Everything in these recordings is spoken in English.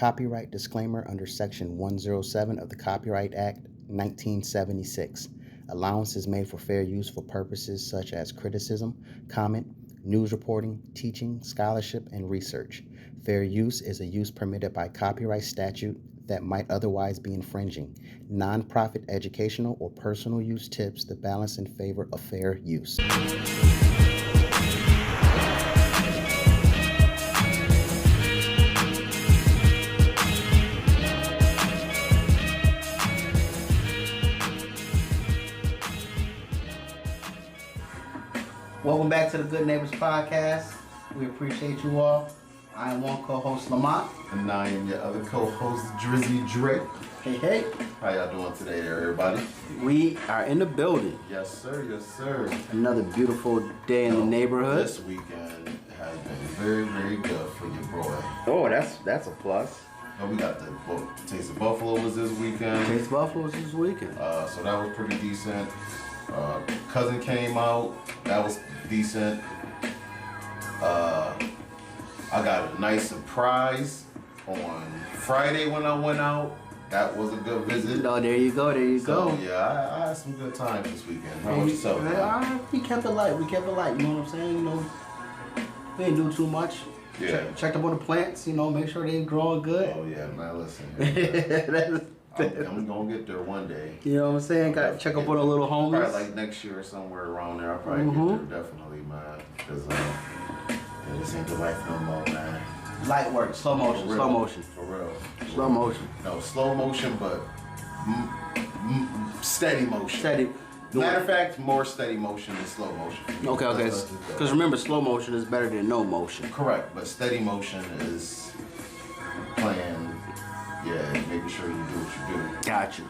Copyright disclaimer under Section 107 of the Copyright Act 1976. Allowance is made for fair use for purposes such as criticism, comment, news reporting, teaching, scholarship, and research. Fair use is a use permitted by copyright statute that might otherwise be infringing. Non-profit educational or personal use tips the balance in favor of fair use. Welcome back to the Good Neighbors Podcast. We appreciate you all. I am one co-host, Lamont. And I am your other co-host, Drizzy Drake. Hey, hey. How y'all doing today, everybody? We are in the building. Yes, sir. Yes, sir. Another beautiful day in the neighborhood. This weekend has been very, very good for your boy. Oh, that's a plus. Oh, we got the Taste of Buffalo was this weekend. Taste of Buffalo was this weekend. So that was pretty decent. Cousin came out. That was decent. I got a nice surprise on Friday when I went out. That was a good visit. Oh, there you go. So, yeah, I had some good times this weekend. How about yourself, man? We kept it light. You know what I'm saying? We didn't do too much. Yeah. Checked up on the plants, make sure they growing good. Oh, yeah, man, listen. I'm going to get there one day. You know what I'm saying? Got to check up on a little homeless. Probably like next year or somewhere around there. I'll probably get there, definitely, man. Because this ain't the life no more, man. Light work, slow motion. For real. Slow motion. No, slow motion, but steady motion. Steady. Matter of fact, more steady motion than slow motion. Okay. Because remember, slow motion is better than no motion. Correct, but steady motion is playing, making sure you do what you do. Got you.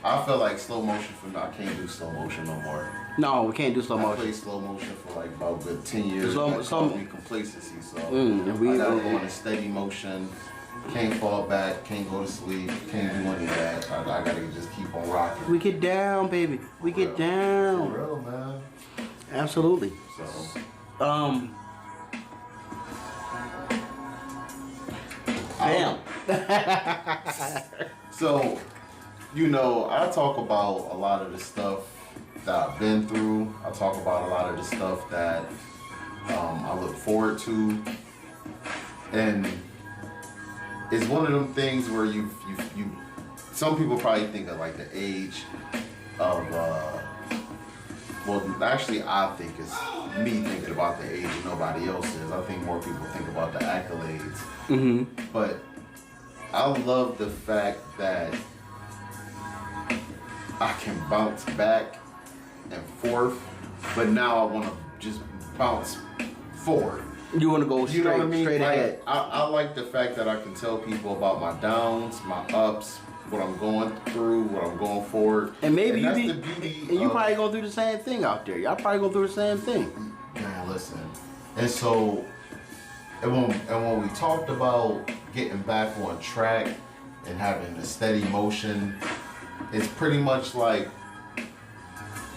I feel like slow motion for me, I can't do slow motion no more. No, we can't do slow motion. I played slow motion for like about good 10 years. Slow me complacency, so I we gotta go into steady motion. Can't fall back, can't go to sleep, can't do any of that. I gotta just keep on rocking. We get down, baby. We get down. For real, man. Absolutely. So, damn. So, I talk about a lot of the stuff that I've been through. I talk about a lot of the stuff that I look forward to. And it's one of them things where you some people probably think of like the age of, actually I think it's me thinking about the age and nobody else is. I think more people think about the accolades. Mm-hmm. But I love the fact that I can bounce back and forth, but now I want to just bounce forward. You want to go straight, what I mean? straight ahead. I like the fact that I can tell people about my downs, my ups, what I'm going through, what I'm going forward. And maybe that's you the beauty. And you probably going through the same thing out there. Y'all probably going through the same thing. Man, listen. And so, when we talked about getting back on track and having a steady motion, it's pretty much like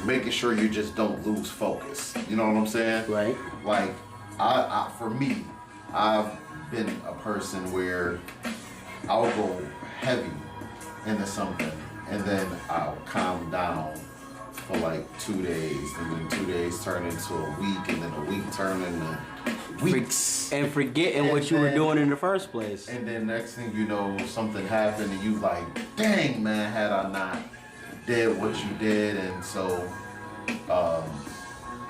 making sure you just don't lose focus. You know what I'm saying? Right. Like, for me, I've been a person where I'll go heavy into something and then I'll calm down for like 2 days, and then 2 days turn into a week, and then a week turn into weeks. And forgetting what you were doing in the first place. And then next thing you know, something happened and you like, dang man, had I not did what you did. And so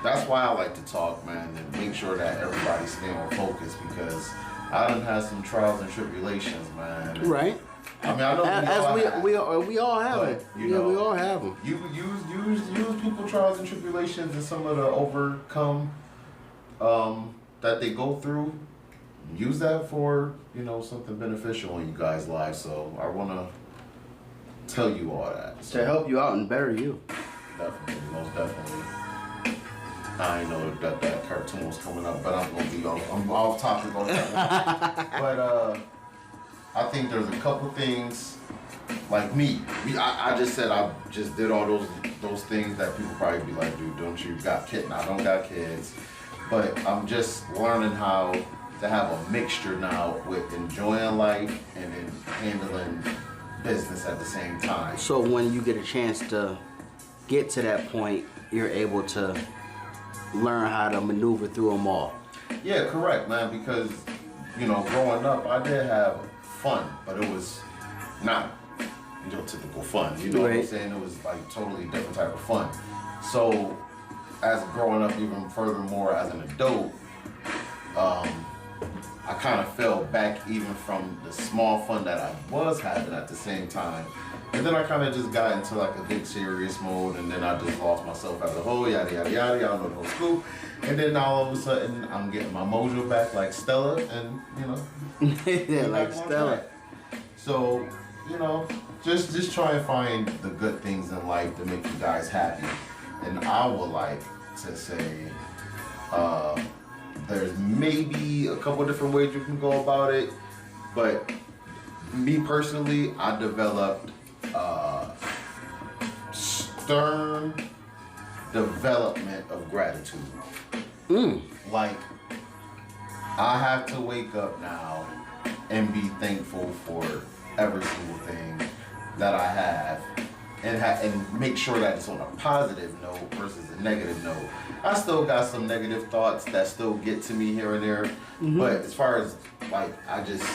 that's why I like to talk, man, and make sure that everybody's staying on focus, because I done had some trials and tribulations, man. Right. I mean, I know we all have it. We all have them. You use people's trials and tribulations and some of the overcome that they go through. Use that for something beneficial in you guys' lives. So I want to tell you all that. So, to help you out and better you. Definitely, most definitely. I didn't know that cartoon was coming up, but I'm off topic on that one. But I think there's a couple things, like me. I just said I just did all those things that people probably be like, dude, don't you got kids? I don't got kids. But I'm just learning how to have a mixture now with enjoying life and then handling business at the same time. So when you get a chance to get to that point, you're able to learn how to maneuver through them all. Yeah, correct, man, because, you know, growing up, I did have fun, but it was not, you know, typical fun. You know what I'm saying? It was like totally different type of fun. So as growing up even furthermore as an adult, I kind of fell back even from the small fun that I was having at the same time. And then I kind of just got into like a big serious mode, and then I just lost myself as a whole, yada, yada, yada, y'all know the whole school. And then now all of a sudden, I'm getting my mojo back like Stella, and, you know. Yeah, like Stella. So, you know, just try and find the good things in life to make you guys happy. And I would like to say, there's maybe a couple different ways you can go about it, but me personally, I developed stern development of gratitude. Like, I have to wake up now and be thankful for every single thing that I have, and make sure that it's on a positive note versus a negative note. I still got some negative thoughts that still get to me here and there, but as far as like, I just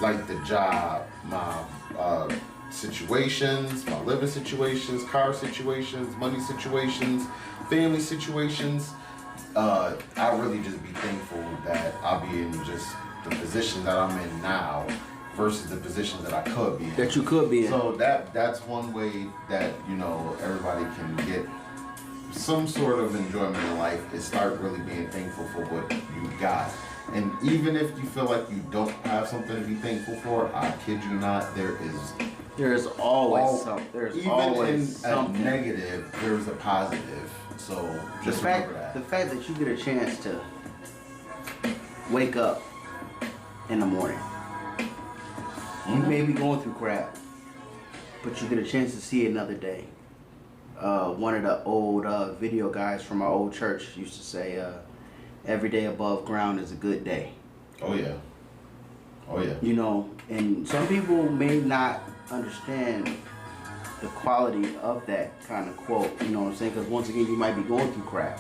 like the job, my situations, my living situations, car situations, money situations, family situations. I really just be thankful that I'll be in just the position that I'm in now versus the position that I could be in. That you could be in. So that's one way that, you know, everybody can get some sort of enjoyment in life, is start really being thankful for what you got. And even if you feel like you don't have something to be thankful for, I kid you not, there's always something. There's even always in something. a negative, there's a positive. So just remember that. The fact that you get a chance to wake up in the morning, you may be going through crap, but you get a chance to see another day. One of the old video guys from our old church used to say, every day above ground is a good day. Oh yeah. Oh yeah. You know, and some people may not understand the quality of that kind of quote, you know what I'm saying? Because once again, you might be going through crap,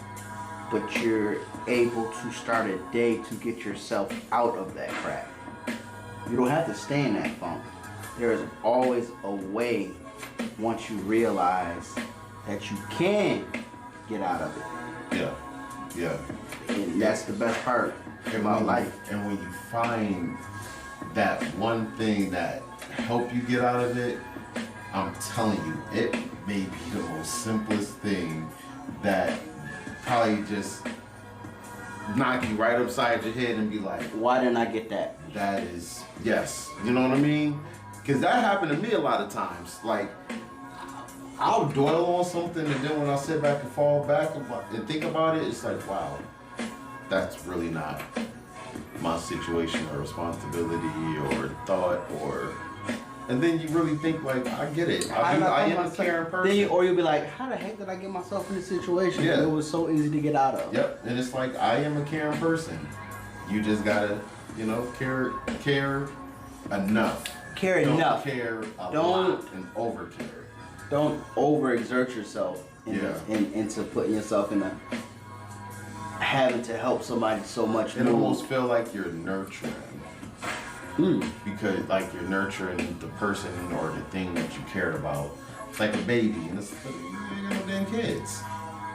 but you're able to start a day to get yourself out of that crap. You don't have to stay in that funk. There is always a way once you realize that you can get out of it. Yeah. Yeah. And that's the best part about life. And when you find that one thing that help you get out of it, I'm telling you, it may be the most simplest thing that probably just knock you right upside your head and be like, why didn't I get that? that is, yes. You know what I mean? Because that happened to me a lot of times. Like, I'll dwell on something, and then when I sit back and fall back and think about it, it's like, wow, that's really not my situation or responsibility or thought or... And then you really think, like, I get it. I am a caring person. Or you'll be like, how the heck did I get myself in this situation? Yeah. It was so easy to get out of. Yep, and it's like, I am a caring person. You just gotta, you know, care enough. Care enough. Don't care a Don't- lot and over care. Don't overexert yourself into putting yourself in a having to help somebody so much It more. almost feel like you're nurturing. Because like you're nurturing the person or the thing that you care about. It's like a baby, and it's like, you ain't got no damn kids.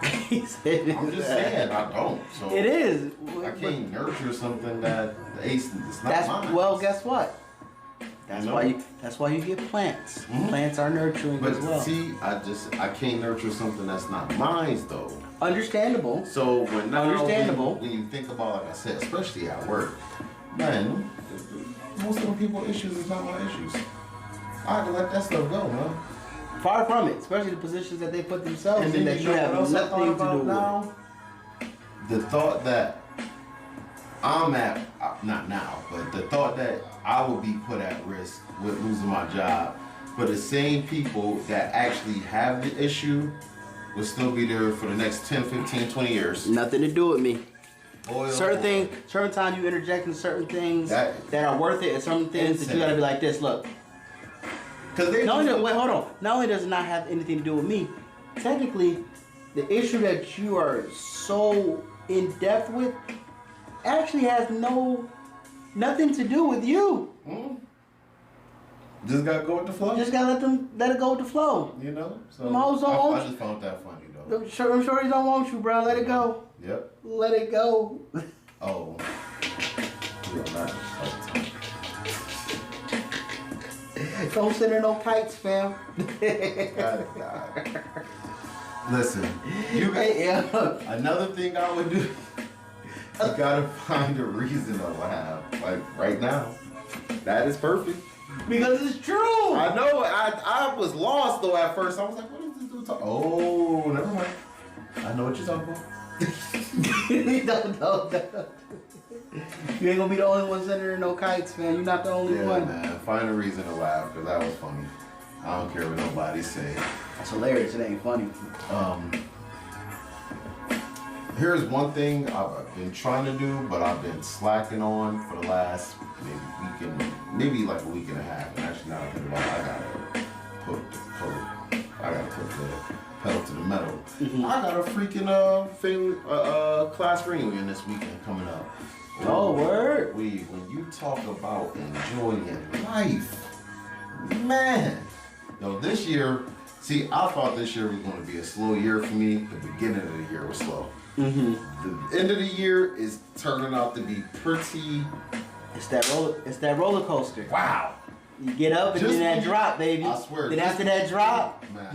I'm just saying, I don't. So It is. I can't nurture something that it's not mine. Well, guess what? That's You know? why you get plants. Plants are nurturing But as well. see, I can't nurture something that's not mine though. Understandable. So when now Understandable. when you think about, like I said, especially at work, man, most of the people's issues is not my issues. I have to let that stuff go, man. Far from it, especially the positions that they put themselves in that you know what have else I thought nothing to about do with. now? The thought that I'm at, not now, but the thought that I will be put at risk with losing my job, but the same people that actually have the issue will still be there for the next 10, 15, 20 years. Nothing to do with me. oil. certain times you interject in certain things that are worth it, and certain things that you gotta be like this. Look, because they hold on. Not only does it not have anything to do with me, technically, the issue that you are so in depth with actually has nothing to do with you. Just gotta go with the flow. Just gotta let it go with the flow. You know, so I just found that funny though. I'm sure he don't want you, bro. Let it go. Yep. Let it go. Oh. Don't send her no kites, fam. God. Listen, you got another thing I would do. You gotta find a reason to laugh. Like right now, that is perfect. Because it's true. I know. I was lost though at first. I was like, what is this dude talking? Oh, never mind. I know what you're talking about. No. You ain't gonna be the only one sending her no kites, man. You're not the only one. Man. Find a reason to laugh because that was funny. I don't care what nobody say. That's hilarious. It ain't funny. Here's one thing I've been trying to do, but I've been slacking on for the last maybe like a week and a half. And actually, now I think about it, I gotta put the pedal to the metal. Mm-hmm. I got a freaking class reunion this weekend coming up. Oh, word. When you talk about enjoying life, man. Yo, this year, see, I thought this year was going to be a slow year for me. The beginning of the year was slow. Mm-hmm. The end of the year is turning out to be pretty. It's that roller coaster. Wow. You get up and then that drop, baby. I swear. Then after that drop, man,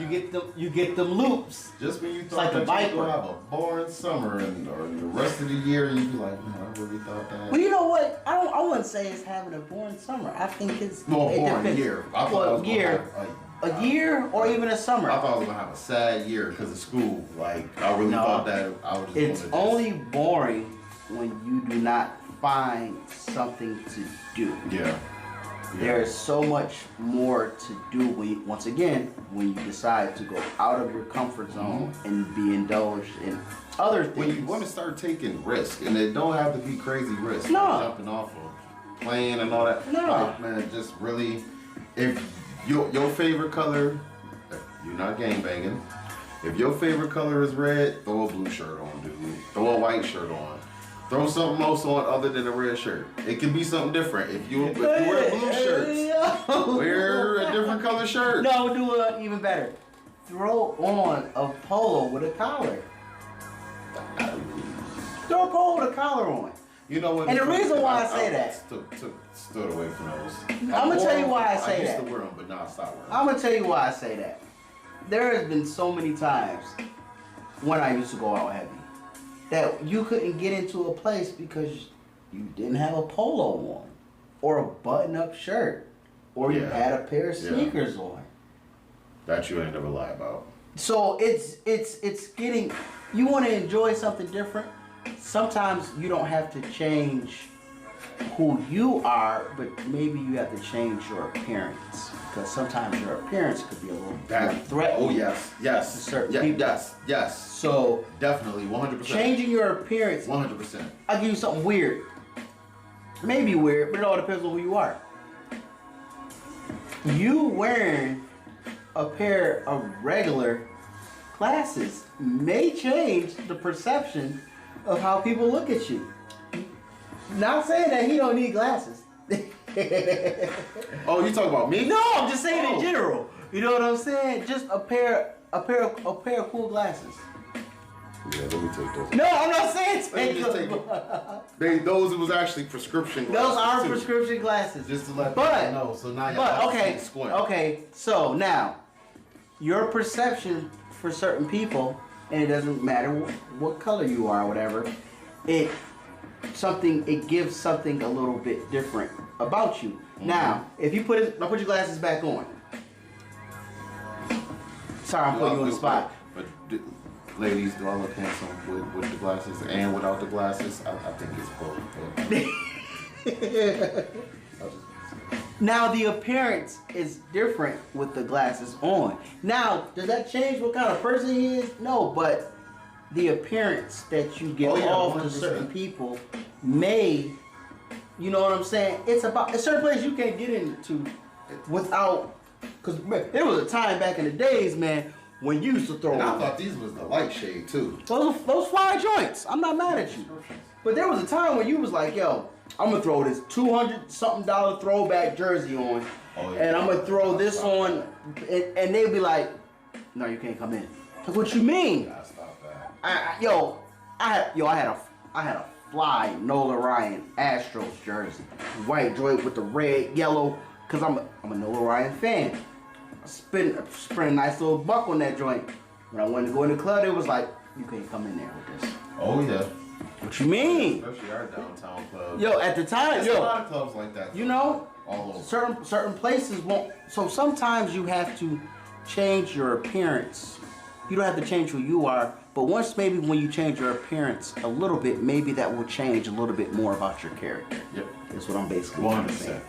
you get them loops. Just when you It's thought like that the you were gonna have a boring summer or the rest of the year, you'd be like, man, I really thought that. Well, you know what? I wouldn't say it's having a boring summer. I think it's boring depends. year. I thought I was gonna have a year or even a summer. I thought I was gonna have a sad year because of school. Like I really thought that I was. It's only boring when you do not find something to do. Yeah. There's so much more to do when you decide to go out of your comfort zone and be indulged in other things. When you want to start taking risks, and it don't have to be crazy risks. No. Like jumping off a plane and all that. No. Like, man, just really, if your favorite color, you're not gangbanging. If your favorite color is red, throw a blue shirt on, dude. Throw a white shirt on. Throw something else on other than a red shirt. It can be something different. If you wear blue shirts, wear a different color shirt. No, do it even better. Throw on a polo with a collar. Throw a polo with a collar on. You know what? And the reason why I say that. Stood away from those. I'm gonna tell you why I say I that. used to wear them, but now I stopped wearing them. I'm gonna tell you why I say that. There has been so many times when I used to go out heavy that you couldn't get into a place because you didn't have a polo on, or a button-up shirt, or you had a pair of sneakers on. That you ain't never lie about. So it's getting. You want to enjoy something different. Sometimes you don't have to change who you are, but maybe you have to change your appearance, because sometimes your appearance could be a little threatening. Oh yes, to certain people. Yes. So definitely, 100%. Changing your appearance. 100%. I'll give you something weird. Maybe weird, but it all depends on who you are. You wearing a pair of regular glasses may change the perception of how people look at you. Not saying that he don't need glasses. Oh, you talking about me? No, I'm just saying in general. You know what I'm saying? Just a pair of cool glasses. Yeah, let me take those. No, I'm not saying take just them. Those was actually prescription glasses. Those are too. prescription glasses. Just to let people know. So now y'all squint. Okay. So now, your perception for certain people, and it doesn't matter what color you are or whatever, it gives something a little bit different about you. Mm-hmm. Now, if you put your glasses back on. Sorry, I'm putting you on the spot. But ladies, do I look handsome with the glasses and without the glasses? I think it's both. Now the appearance is different with the glasses on. Now, does that change what kind of person he is? No, but the appearance that you give Oh, yeah, off to 100%. certain people may, you know what I'm saying? It's about a certain place you can't get into without, because there was a time back in the days, man, when you used to throw And I on thought these was the light shade too. those fly joints. I'm not mad at you. But there was a time when you was like, yo, I'm gonna throw this $200-something throwback jersey on, Oh, yeah. and I'm gonna throw this on, and they'd be like, no, you can't come in. Like, what you mean? Gotta stop that. I had a fly Nola Ryan Astros jersey, white joint with the red, yellow, cause I'm a Nola Ryan fan. I spent a nice little buck on that joint. When I wanted to go in the club, it was like, you can't come in there with this. Oh yeah. What you mean? Especially our downtown club. Yo, at the time, There's a lot of clubs like that. you know, all over. certain places won't. So sometimes you have to change your appearance. You don't have to change who you are, but once maybe when you change your appearance a little bit, maybe that will change a little bit more about your character. Yep. That's what I'm basically 100%. saying.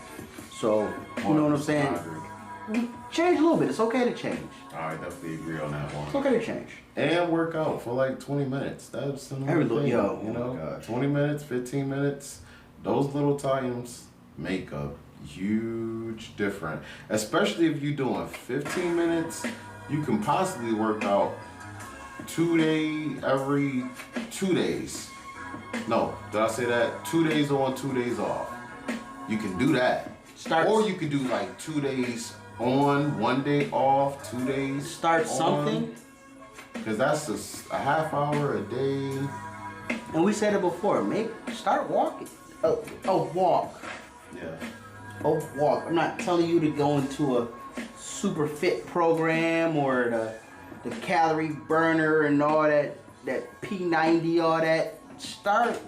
So, you know what I'm saying? I agree. Change a little bit. It's okay to change. I definitely agree on that one. It's okay to change. And work out for like 20 minutes. That's another Every thing, little- yo, you oh my know, God. 20 minutes, 15 minutes. Those little times make a huge difference. Especially if you're doing 15 minutes, you can possibly work out every 2 days. No, did I say that? 2 days on, 2 days off. You can do that. Or you could do like 2 days on, 1 day off, 2 days. Start something. Because that's a half hour a day. And we said it before. Start walking. Walk. Yeah. Walk. I'm not telling you to go into a super fit program or the calorie burner and all that P90, all that. Start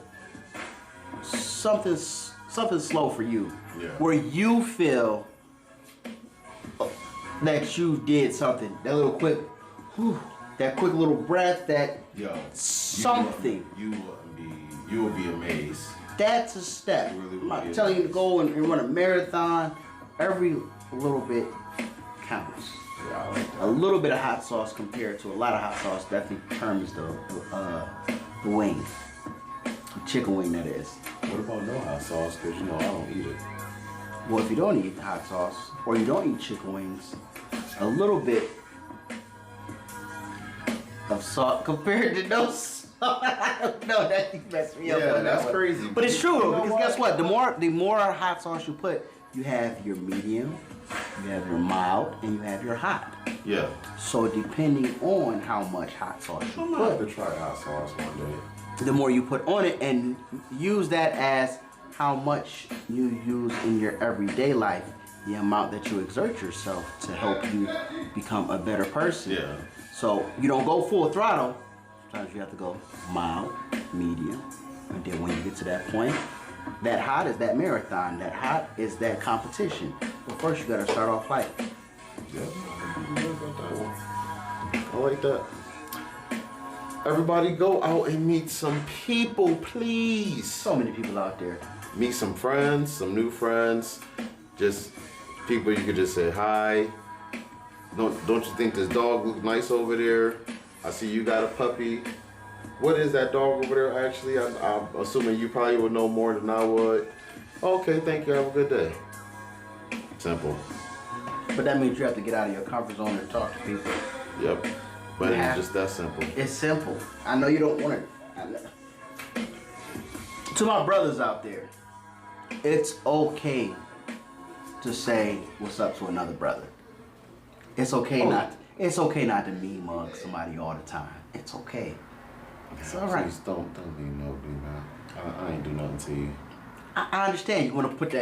something slow for you. Yeah. Where you feel that you did something. That little quick, that quick little breath, that Yo. something. You will be amazed. That's a step. You really I'm not will. telling you to go and run a marathon. Every little bit counts. Yeah, I like A little bit of hot sauce compared to a lot of hot sauce definitely determines the wing. The chicken wing, that is. What about no hot sauce? Because you know I don't eat it. Well, if you don't eat hot sauce or you don't eat chicken wings, a little bit of salt compared to no salt. No, that messed me up. Yeah, on that that's one. crazy. But it's true You though, know because guess what? The more hot sauce you put, you have your medium, you have your mild, and you have your hot. Yeah. So depending on how much hot sauce you I'm gonna have put, to try hot sauce one day. the more you put on it, and use that as how much you use in your everyday life, the amount that you exert yourself to help you become a better person. Yeah. So you don't go full throttle. Sometimes you have to go mild, medium, and then when you get to that point, that hot is that marathon. That hot is that competition. But first you gotta start off light. Yeah. I like that. Everybody go out and meet some people, please. So many people out there. Meet some friends, some new friends. Just people you could just say hi. Don't you think this dog looks nice over there? I see you got a puppy. What is that dog over there actually? I'm assuming you probably would know more than I would. Okay, thank you. Have a good day. Simple. But that means you have to get out of your comfort zone and talk to people. Yep. But Yeah. it's just that simple. It's simple. I know you don't want to. To my brothers out there, it's okay to say what's up to another brother. It's okay It's okay not to mean mug somebody all the time. It's okay. It's all right. Please don't be nosy, man. I ain't do nothing to you. I understand you want to put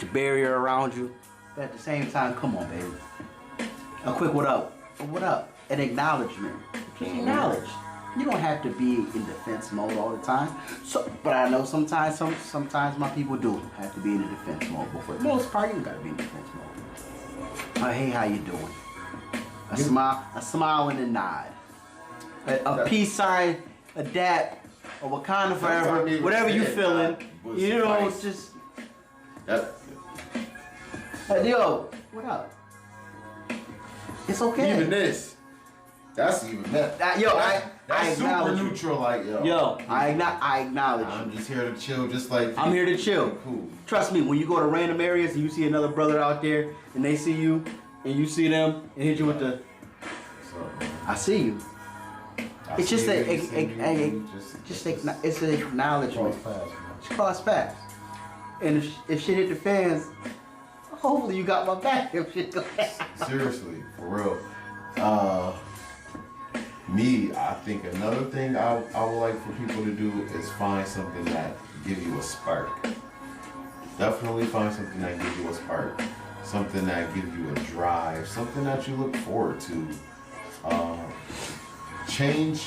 your barrier around you, but at the same time, come on, baby. A quick what up? What up? An acknowledgement. Just acknowledge. You don't have to be in defense mode all the time. So, but I know sometimes my people do have to be in the defense mode. But for the most part, you don't gotta be in defense mode. Hey, how you doing? A smile and a nod. A peace sign, a dap, a Wakanda forever, whatever you feeling. You know, it's just. Yo, what up? It's okay. Even this. That's even better. That's super acknowledge you. neutral, like I acknowledge I'm you. just here to chill, just like I'm here to chill. Cool. Trust me, when you go to random areas and you see another brother out there and they see you and you see them and hit you with the, I see you. It's just it's an acknowledgement. Just cross paths. And if shit hit the fans, hopefully you got my back. If shit go down. Seriously, for real. Me, I think another thing I would like for people to do is find something that give you a spark. Definitely find something that gives you a spark. Something that gives you a drive. Something that you look forward to. Change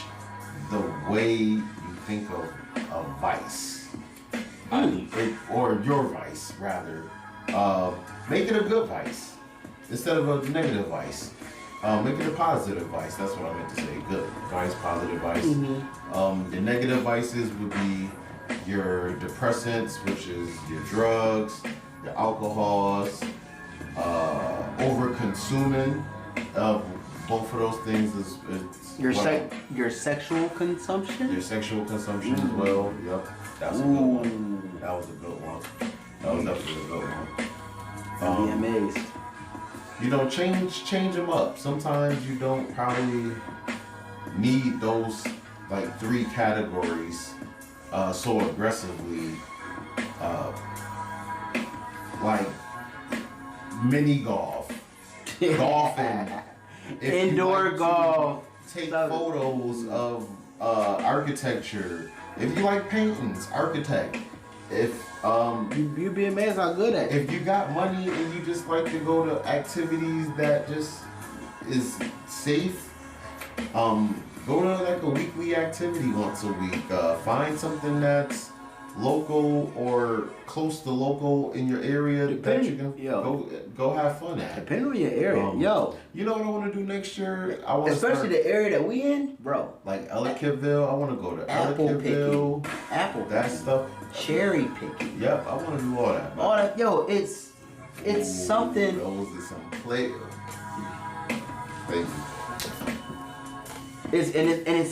the way you think of a vice. Or your vice, rather. Make it a good vice instead of a negative vice. Make it a positive vice. That's what I meant to say. Good vice, positive vice. The negative vices would be your depressants, which is your drugs, your alcohols, over consuming of both of those things is your sexual consumption. Your sexual consumption as well. Yep, that's a good one. That was a good one. That was definitely a good one. Be amazed. You know, change them up. Sometimes you don't probably need those like 3 categories so aggressively. Like mini golf, golfing, indoor golf. Take photos of architecture. If you like paintings, architect. If you'd be amazed how good at it. If you got money and you just like to go to activities that just is safe, go to like a weekly activity once a week. Find something that's local or close to local in your area that you can go have fun at. Depending on your area, You know what I want to do next year? Especially the area that we in, bro. Like Ellicottville, I want to go to Ellicottville. Apple that picking. stuff. Cherry picking. Yep, I want to do all that. All that, it's something. Those are some play. Thank you.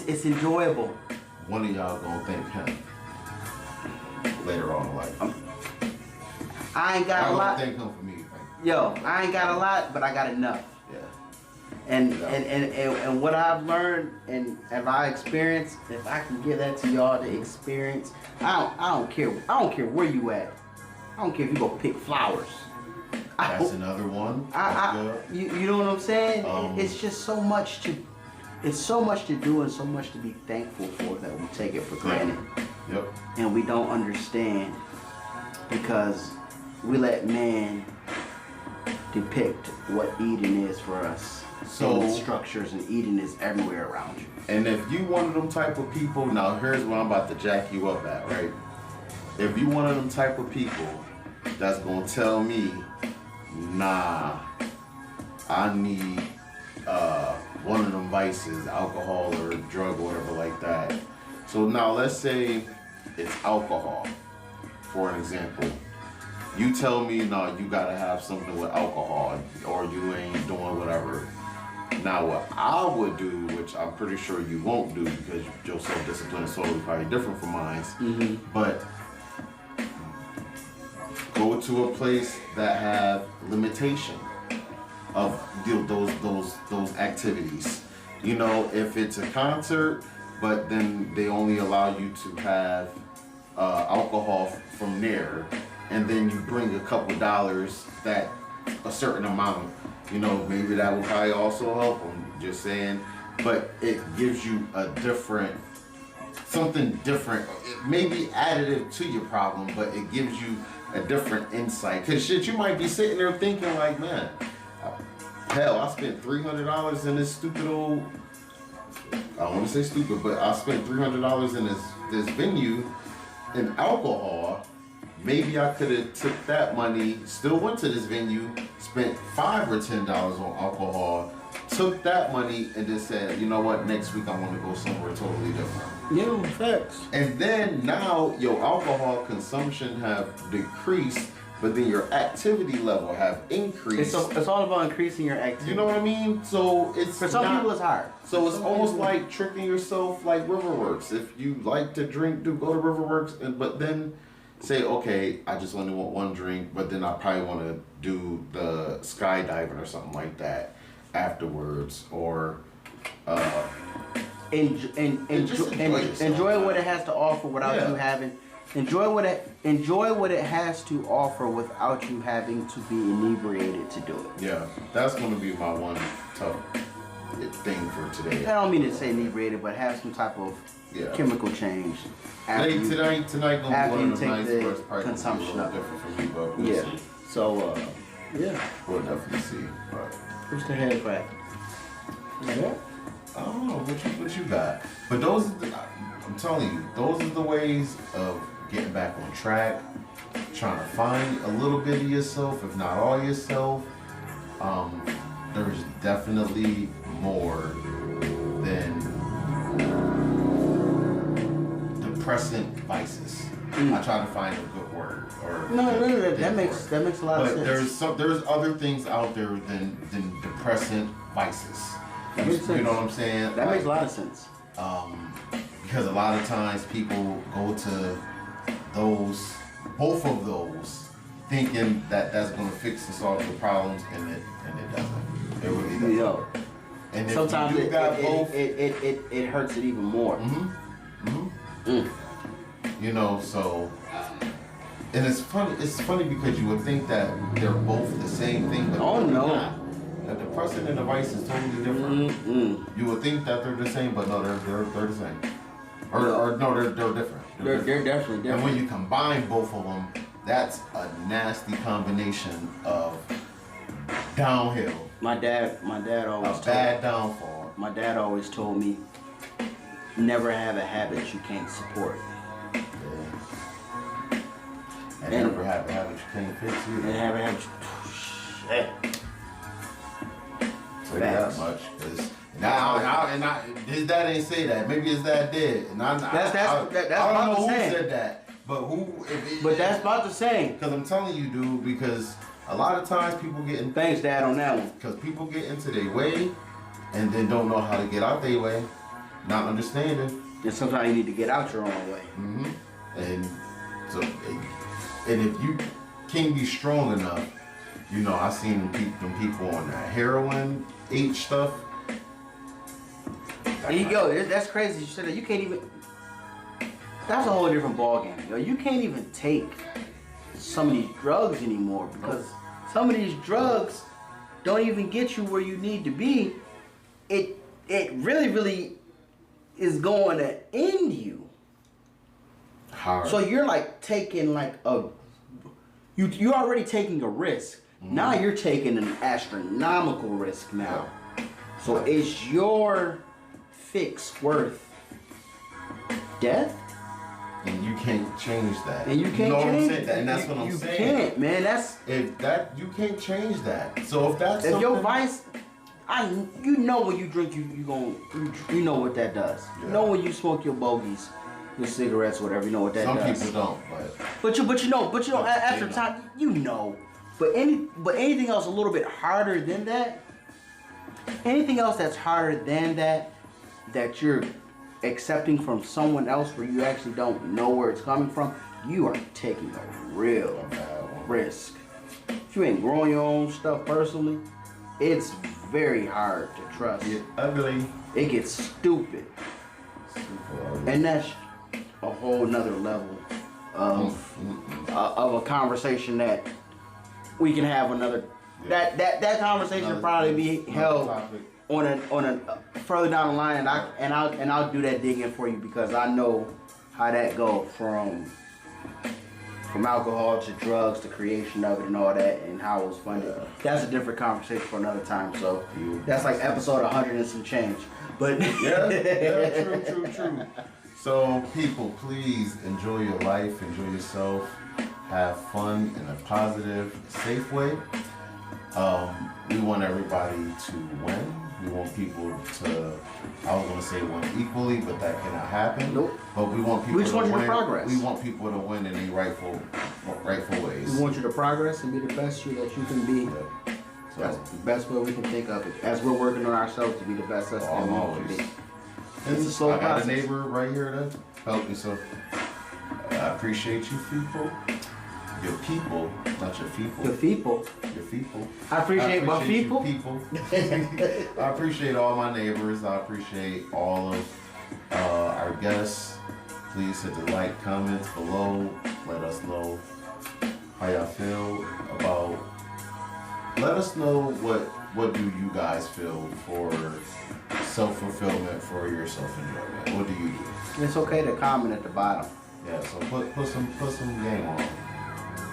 It's enjoyable. One of y'all gonna thank him later on in life. I ain't got a lot. Thank him for me. I ain't got a lot, but I got enough. Yeah. And what I've learned and have I experienced, if I can give that to y'all to experience, I don't care where you at. I don't care if you go pick flowers. That's another one. You know what I'm saying? It's just so much to do and so much to be thankful for that we take it for granted. Yep. And we don't understand because we let man depict what Eden is for us. So structures and Eden is everywhere around you. And if you one of them type of people, now here's where I'm about to jack you up at, right? If you one of them type of people that's gonna tell me, nah, I need one of them vices, alcohol or drug or whatever like that. So now let's say it's alcohol, for an example. You tell me, no, you gotta have something with alcohol or you ain't doing whatever. Now what I would do, which I'm pretty sure you won't do because your self-discipline is totally probably different from mine, but go to a place that have limitation of those activities. You know, if it's a concert, but then they only allow you to have alcohol from there, and then you bring a couple dollars, that a certain amount, you know, maybe that will probably also help. I'm just saying, but it gives you a different, something different. It may be additive to your problem, but it gives you a different insight. Cause shit, you might be sitting there thinking like, man, hell, I spent $300 in this stupid old, I don't want to say stupid, but I spent $300 in this venue in alcohol. Maybe I could have took that money, still went to this venue, spent $5 or $10 on alcohol, took that money and just said, you know what, next week I want to go somewhere totally different. Yeah, facts. And then now your alcohol consumption have decreased but then your activity level have increased. It's all about increasing your activity. You know what I mean? So it's for some people it's hard. So it's almost like tricking yourself, like Riverworks. If you like to drink, go to Riverworks, but then say, okay, I just only want one drink, but then I probably want to do the skydiving or something like that afterwards, or enjoy what it has to offer without you having. Enjoy what it has to offer without you having to be inebriated to do it. Yeah, that's going to be my one tough thing for today. I don't mean to say inebriated, but have some type of chemical change. Tonight gonna be one of the nights where it's probably consumption gonna be a little different for me, but we'll see. So we'll definitely see. But what's the head crack? Yeah. I don't know what you got, but those are I'm telling you, those are the ways of getting back on track, trying to find a little bit of yourself, if not all yourself. There's definitely more than depressant vices. I try to find a good word. That makes a lot of sense. But there's other things out there than depressant vices. That makes sense. You know what I'm saying? That makes a lot of sense. Because a lot of times people go to both of those, thinking that that's going to fix and solve the problems, and it doesn't. It really doesn't. Yo, and if sometimes you do both, it hurts it even more. You know, so, and it's funny. It's funny because you would think that they're both the same thing, but no. Not. The depressant and the vice is totally different. You would think that they're the same, but no, they're the same. Or no, they're different. They're definitely different. And when you combine both of them, that's a nasty combination of downhill. My dad always a bad downfall. My dad always told me, never have a habit you can't support. Yeah. And never have a habit you can't fix either. And have a habit shit. Say that much, because his dad ain't say that. Maybe his dad did, and I don't know who said that, but who? But that's about the same. Because I'm telling you, dude. Because a lot of times people get in. Thanks, Dad, on that one. Because people get into their way, and then don't know how to get out their way, not understanding. And sometimes you need to get out your own way. And so, and if you can't be strong enough. You know, I seen them people on that heroin, H stuff. That's crazy. You said that. You can't even. That's a whole different ballgame. Yo, you can't even take some of these drugs anymore because some of these drugs don't even get you where you need to be. It really is going to end you. Hard. So you're like taking you're already taking a risk. Now you're taking an astronomical risk now. So is your fix worth death? And you can't change that. And you can't change that. And that's what I'm saying. You can't, man. You can't change that. So if your vice, you know when you drink, you know what that does. Yeah. You know when you smoke your bogeys, your cigarettes, whatever. You know what that does. Some people don't, but you know after time, you know. But anything else a little bit harder than that, anything else that's harder than that you're accepting from someone else where you actually don't know where it's coming from, you are taking a real risk. If you ain't growing your own stuff personally, it's very hard to trust. Ugly. It gets stupid. And that's a whole nother level of a conversation that we can have another. Yeah. That conversation will probably be held on a further down the line, and I'll do that digging for you because I know how that go from alcohol to drugs to creation of it and all that and how it was funded. Yeah. That's a different conversation for another time. So that's like episode 100 and some change. But true. So people, please enjoy your life, enjoy yourself, have fun in a positive, safe way. We want everybody to win. We want people to, I was gonna say win equally, but that cannot happen. Nope. But we want people We just want to you to win. progress. We want people to win in the rightful ways. We want you to progress and be the best you that you can be. Yeah. So, That's the best way we can think of it. As we're working on ourselves to be the best us that we always. can be. And It's a slow I got process. a neighbor right here that helped me, so I appreciate you people. Your people, not your people. The people. Your people. I appreciate my you people. I appreciate all my neighbors. I appreciate all of our guests. Please hit the like, comments below. Let us know how y'all feel about. Let us know what do you guys feel for self-fulfillment, for your self-enjoyment. What do you do? It's okay to comment at the bottom. Yeah, so put some game on.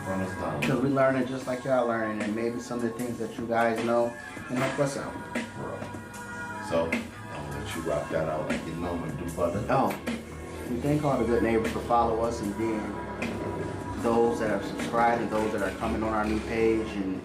Run us down. Because we learning just like y'all learning, and maybe some of the things that you guys know can help us out. Bro. So, I'm gonna let you rock that out like you normally do, brother. Oh, we thank all the good neighbors for follow us and being those that have subscribed and those that are coming on our new page and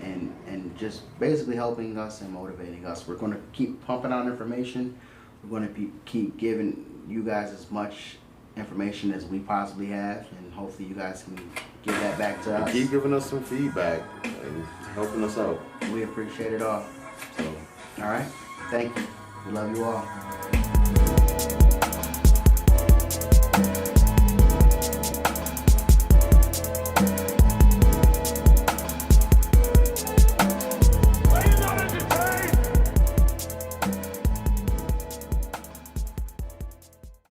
just basically helping us and motivating us. We're going to keep pumping out information. We're going to keep giving you guys as much information as we possibly have, and hopefully you guys can give that back to us. Keep giving us some feedback and helping us out. We appreciate it all. So, All right? Thank you. We love you all.